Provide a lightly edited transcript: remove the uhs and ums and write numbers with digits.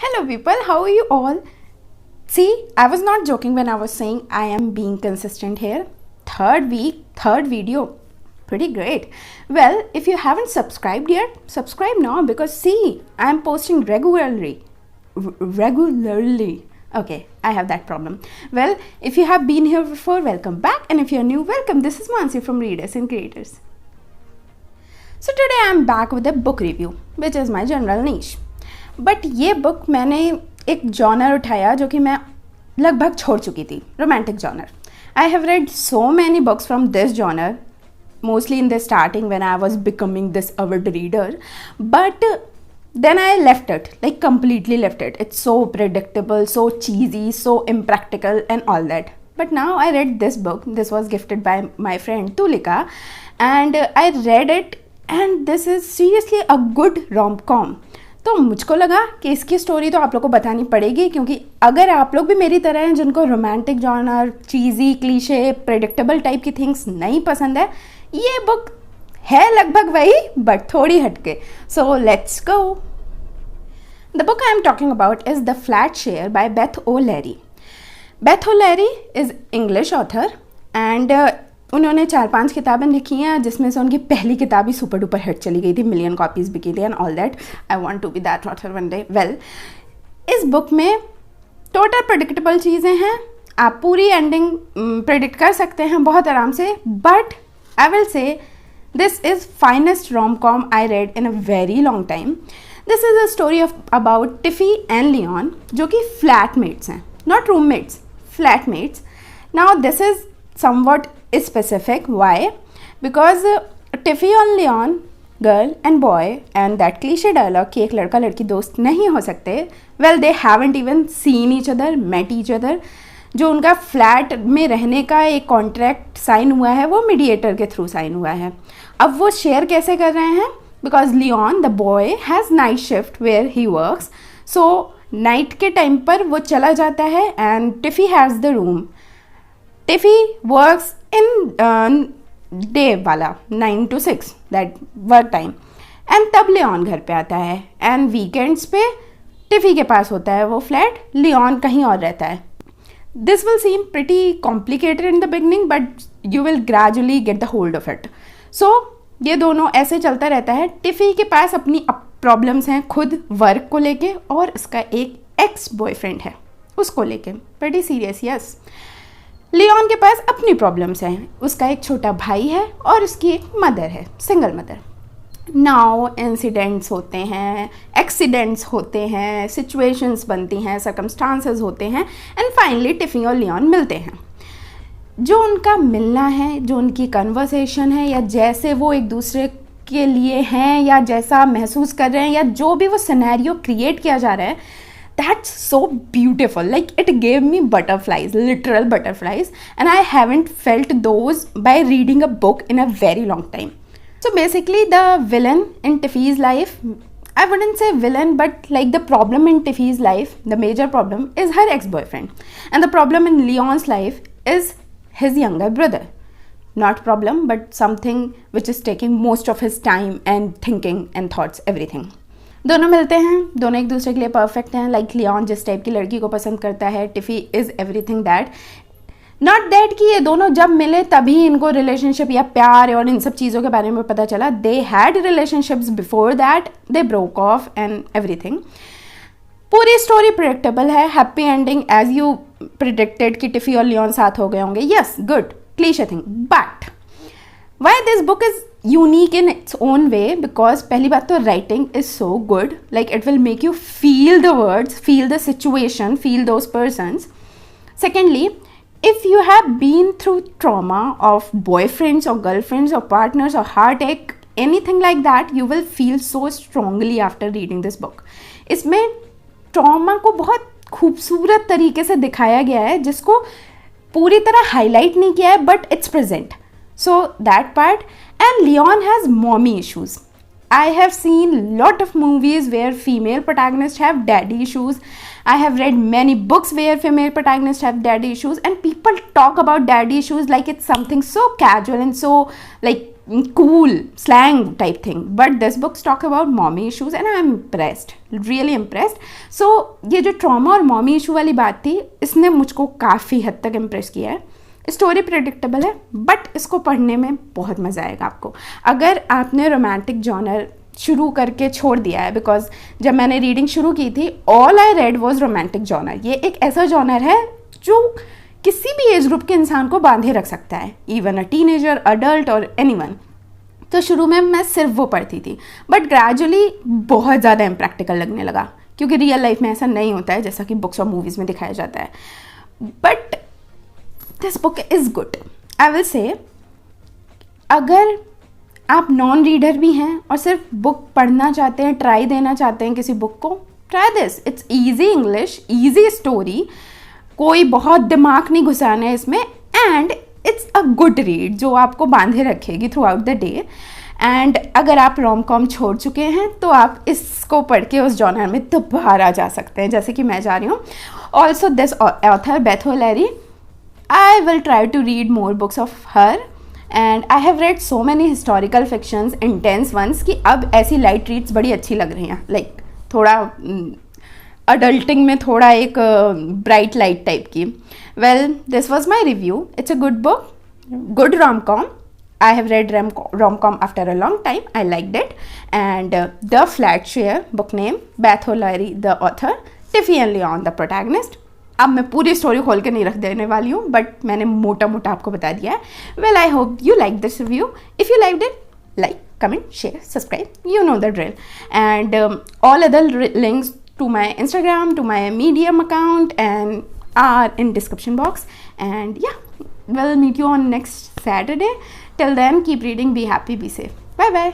Hello, people, how are you all? See, I was not joking when I was saying I am being consistent here. Third week, third video. Pretty great. Well, if you haven't subscribed yet, subscribe now because see, I am posting regularly. Regularly. Okay, I have that problem. Well, if you have been here before, welcome back. And if you're new, welcome. This is Mansi from Readers and Creators. So today I am back with a book review, which is my general niche. But ये book मैंने एक genre उठाया जो कि मैं लगभग छोड़ चुकी थी, romantic genre. I have read so many books from this genre, mostly in the starting when I was becoming this award reader, but then I left it, like completely left it. It's so predictable, so cheesy, so impractical and all that. But now I read this book. This was gifted by my friend Tulika and I read it and this is seriously a good rom-com. तो मुझको लगा कि इसकी story तो आप लोग को बतानी पड़ेगी क्योंकि अगर आप लोग भी मेरी तरह हैं जिनको रोमांटिक जॉनर, चीज़ी, क्लीशे, प्रेडिक्टेबल टाइप की थिंग्स नहीं पसंद है, ये बुक है लगभग वही बट थोड़ी हटके. So let's go. The book I am talking about is the Flatshare by Beth O'Leary. Beth O'Leary is English author and उन्होंने 4-5 किताबें लिखी हैं जिसमें से उनकी पहली किताब ही सुपर डुपर हिट चली गई थी, मिलियन कॉपीज़ बिकी थी and all that. I want to be that author one day. Well, इस बुक में टोटल प्रेडिक्टेबल चीज़ें हैं. आप पूरी एंडिंग प्रेडिक्ट कर सकते हैं बहुत आराम से, but I will say this is finest rom com I read in a very long time. This is a story of about Tiffy and Leon जो कि फ्लैटमेट्स हैं, not roommates, flatmates. Now this is somewhat specific. Why? Because Tiffy and Leon, girl and boy, and that cliche dialogue कि एक लड़का लड़की दोस्त नहीं हो सकते, well they haven't even seen each other, met each other. जो उनका फ्लैट में रहने का एक कॉन्ट्रैक्ट साइन हुआ है वो मीडिएटर के थ्रू साइन हुआ है. अब वो शेयर कैसे कर रहे हैं? Because Leon the boy has night shift where he works, so night के टाइम पर वो चला जाता है and Tiffy has the room. Tiffy works in day वाला 9 to 6 that work time and तब लियोन घर पे आता है एंड वीकेंड्स पे टिफ़ी के पास होता है वो फ्लैट, लियोन कहीं और रहता है. This will seem pretty complicated in the beginning but you will gradually get the hold of it. So ये दोनों ऐसे चलता रहता है. टिफ़ी के पास अपनी प्रॉब्लम्स हैं खुद वर्क को लेके और इसका एक एक्स बॉयफ्रेंड है उसको लेके, प्रिटी सीरियस. यस, लियोन के पास अपनी प्रॉब्लम्स हैं. उसका एक छोटा भाई है और उसकी एक मदर है, सिंगल मदर. नाउ इंसिडेंट्स होते हैं, एक्सीडेंट्स होते हैं, सिचुएशंस बनती हैं, सर्कमस्टांसेस होते हैं एंड फाइनली टिफ़ी और लियोन मिलते हैं. जो उनका मिलना है, जो उनकी कन्वर्सेशन है या जैसे वो एक दूसरे के लिए हैं या जैसा महसूस कर रहे हैं या जो भी वो सिनेरियो क्रिएट किया जा रहा है, that's so beautiful. Like it gave me butterflies, literal butterflies, and I haven't felt those by reading a book in a very long time. So basically the villain in Tiffy's life, I wouldn't say villain, but like the problem in Tiffy's life, the major problem is her ex-boyfriend, and the problem in Leon's life is his younger brother. Not problem, but something which is taking most of his time and thinking and thoughts, everything. दोनों मिलते हैं, दोनों एक दूसरे के लिए perfect हैं. Like Leone जिस टाइप की लड़की को पसंद करता है, Tiffy is everything that. Not that कि ये दोनों जब मिले तभी इनको रिलेशनशिप या प्यार और इन सब चीज़ों के बारे में पता चला. They had relationships before that, they broke off and everything. पूरी स्टोरी प्रेडिक्टेबल है, happy ending as you predicted कि टिफ़ी और लियोन साथ हो गए होंगे. Yes, good cliche thing. But why this book is unique in its own way because पहली बात तो writing is so good, like it will make you feel the words, feel the situation, feel those persons. Secondly, if you have been through trauma of boyfriends or girlfriends or partners or heartache, anything like that, you will feel so strongly after reading this book. इसमें trauma को बहुत खूबसूरत तरीके से दिखाया गया है जिसको पूरी तरह highlight नहीं किया है but it's present. So that part. And Leon has mommy issues. I have seen lot of movies where female protagonists have daddy issues. I have read many books where female protagonists have daddy issues and people talk about daddy issues like it's something so casual and so like cool slang type thing, but this books talk about mommy issues and I'm impressed, really impressed. So ये जो trauma और mommy issue वाली बात थी, इसने मुझको काफ़ी हद तक impress किया है. स्टोरी प्रेडिक्टेबल है, बट इसको पढ़ने में बहुत मज़ा आएगा आपको. अगर आपने रोमांटिक जॉनर शुरू करके छोड़ दिया है, बिकॉज जब मैंने रीडिंग शुरू की थी all I read was romantic genre. ये एक ऐसा जॉनर है जो किसी भी एज ग्रुप के इंसान को बांधे रख सकता है, इवन अ टीनेजर, अडल्ट और एनीवन. तो शुरू में मैं सिर्फ वो पढ़ती थी, बट ग्रेजुअली बहुत ज़्यादा इम्प्रैक्टिकल लगने लगा, क्योंकि रियल लाइफ में ऐसा नहीं होता है जैसा कि बुक्स और मूवीज़ में दिखाया जाता है. But this book is good. I will से, अगर आप नॉन रीडर भी हैं और सिर्फ बुक पढ़ना चाहते हैं, ट्राई देना चाहते हैं किसी बुक को, try this. It's easy English, easy story, कोई बहुत दिमाग नहीं घुसाना है इसमें, and it's a good read जो आपको बांधे रखेगी through out the day. And अगर आप रोम कॉम छोड़ चुके हैं तो आप इसको पढ़ के उस जॉनर में दोबारा जा सकते हैं, जैसे कि मैं जा रही हूँ. Also this author Beth ओलेरी, I will try to read more books of her, and I have read so many historical fictions, intense ones, कि अब ऐसी लाइट रीड्स बड़ी अच्छी लग रही हैं, लाइक थोड़ा अडल्टिंग में थोड़ा एक ब्राइट लाइट टाइप की. Well, this was my review. It's a good book, good rom com. I have read rom-com after a long time. I liked it. And The Flat Share, book name, Beth O'Leary, the author, Tiffany Leon, the protagonist. अब मैं पूरी story खोल के नहीं रख देने वाली हूँ, बट मैंने मोटा मोटा आपको बता दिया है. Well, I hope you like this review. If you like it, like, comment, share, subscribe, you know the drill. And all other links to my Instagram, to my Medium account, and are in description box. And yeah, we'll meet you on next Saturday. Till then, keep reading, be happy, be safe. Bye bye.